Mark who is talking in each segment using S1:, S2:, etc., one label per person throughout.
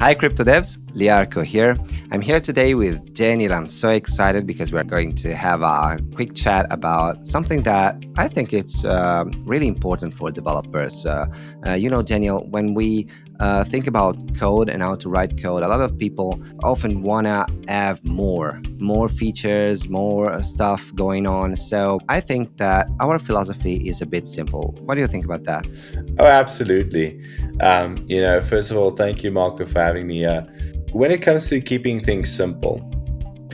S1: Hi, Crypto Devs. Liarko here. I'm here today with Daniel. I'm so excited because we're going to have a quick chat about something that I think it's really important for developers. Daniel, when we think about code and how to write code, a lot of people often want to have more features, more stuff going on. So I think that our philosophy is a bit simple. What do you think about that?
S2: Oh, absolutely. First of all, thank you, Marco, for having me here. When it comes to keeping things simple,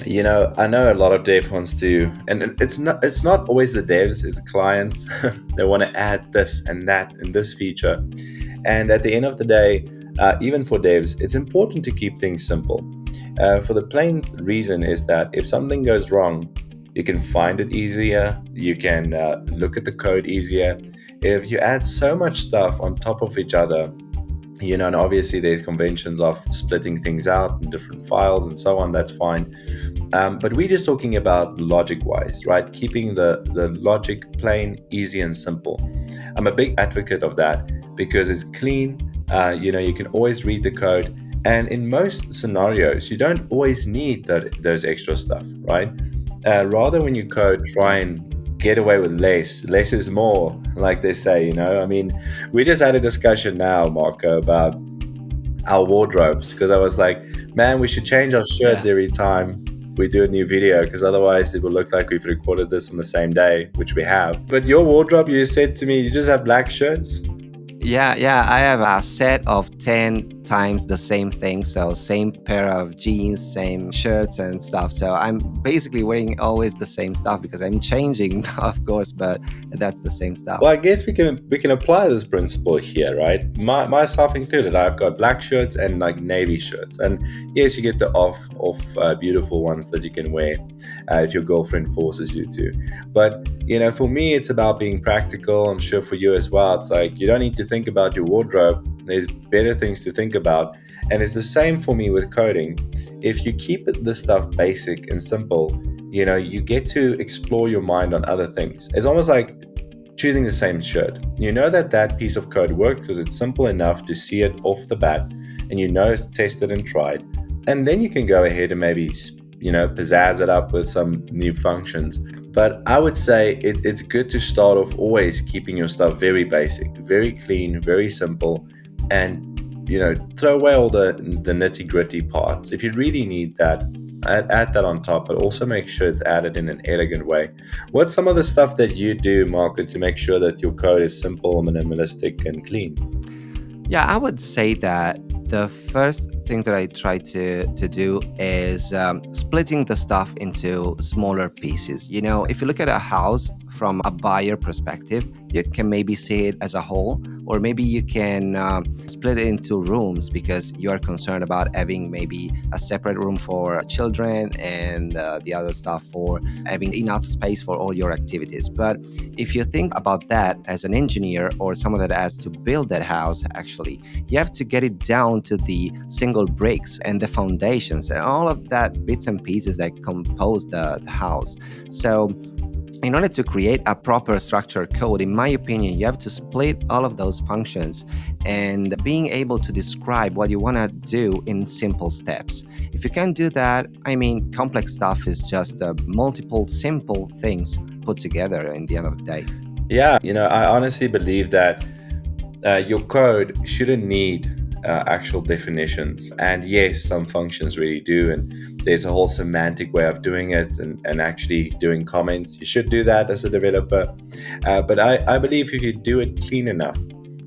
S2: I know a lot of dev wants to, and it's not always the devs, it's the clients. They want to add this and that and this feature. And at the end of the day, even for devs, it's important to keep things simple. For the plain reason is that if something goes wrong, you can find it easier, you can look at the code easier. If you add so much stuff on top of each other, and obviously there's conventions of splitting things out in different files and so on, that's fine. But we're just talking about logic-wise, right? Keeping the logic plain, easy, and simple. I'm a big advocate of that because it's clean. You can always read the code. And in most scenarios, you don't always need those extra stuff, right? Rather, when you code, try and get away with less. Less is more, like they say, I mean, we just had a discussion now, Marco, about our wardrobes, because I was like, man, we should change our shirts every time we do a new video, because otherwise it will look like we've recorded this on the same day, which we have. But your wardrobe, you said to me, you just have black shirts?
S1: Yeah, I have a set of 10 times the same thing. So same pair of jeans, same shirts and stuff. So I'm basically wearing always the same stuff because I'm changing, of course, but that's the same stuff.
S2: Well, I guess we can apply this principle here, right? Myself included. I've got black shirts and like navy shirts. And yes, you get the off beautiful ones that you can wear if your girlfriend forces you to. But, for me, it's about being practical. I'm sure for you as well. It's like you don't need to think about your wardrobe. There's better things to think about. And it's the same for me with coding. If you keep this stuff basic and simple, you get to explore your mind on other things. It's almost like choosing the same shirt. You know that piece of code works because it's simple enough to see it off the bat, and it's tested and tried. And then you can go ahead and maybe pizzazz it up with some new functions. But I would say it's good to start off always keeping your stuff very basic, very clean, very simple, and throw away all the nitty-gritty parts. If you really need that, add that on top, but also make sure it's added in an elegant way. What's some of the stuff that you do, Marco, to make sure that your code is simple, minimalistic, and clean?
S1: Yeah, I would say that the first thing that I try to do is splitting the stuff into smaller pieces. If you look at a house from a buyer perspective, you can maybe see it as a whole, or maybe you can split it into rooms because you are concerned about having maybe a separate room for children and the other stuff for having enough space for all your activities. But if you think about that as an engineer or someone that has to build that house, actually, you have to get it down to the single bricks and the foundations and all of that bits and pieces that compose the house. So in order to create a proper structured code, in my opinion, you have to split all of those functions and being able to describe what you want to do in simple steps. If you can't do that, complex stuff is just multiple simple things put together in the end of the day.
S2: Yeah, I honestly believe that your code shouldn't need actual definitions. And yes, some functions really do. And there's a whole semantic way of doing it and actually doing comments. You should do that as a developer. But I believe if you do it clean enough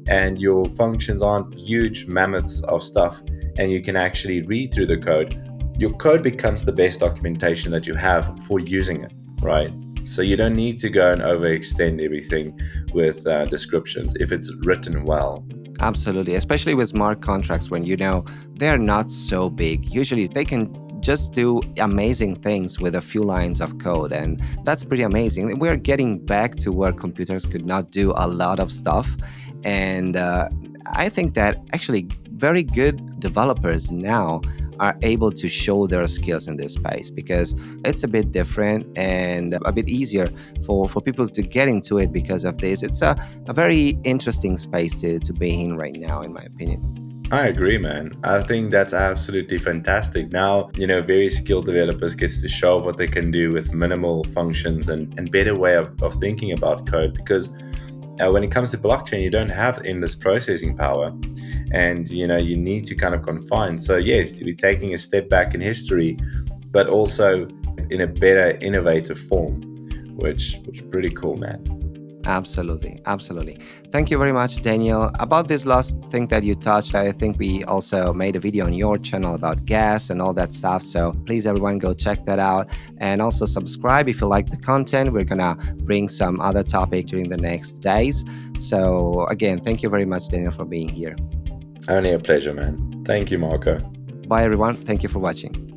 S2: and your functions aren't huge mammoths of stuff and you can actually read through the code, your code becomes the best documentation that you have for using it, right? So you don't need to go and overextend everything with descriptions if it's written well.
S1: Absolutely, especially with smart contracts when they're not so big. Usually they can just do amazing things with a few lines of code, and that's pretty amazing. We're getting back to where computers could not do a lot of stuff, and I think that actually very good developers now are able to show their skills in this space because it's a bit different and a bit easier for people to get into it because of this. It's a very interesting space to be in right now, in my opinion.
S2: I agree, man. I think that's absolutely fantastic. Now, very skilled developers gets to show what they can do with minimal functions and better way of thinking about code. Because when it comes to blockchain, you don't have endless processing power, and you need to kind of confine. So yes, we're taking a step back in history, but also in a better, innovative form, which pretty cool, man.
S1: Absolutely, absolutely. Thank you very much, Daniel. About this last thing that you touched, I think we also made a video on your channel about gas and all that stuff. So please, everyone, go check that out. And also subscribe if you like the content. We're going to bring some other topic during the next days. So again, thank you very much, Daniel, for being here.
S2: Only a pleasure, man. Thank you, Marco.
S1: Bye, everyone. Thank you for watching.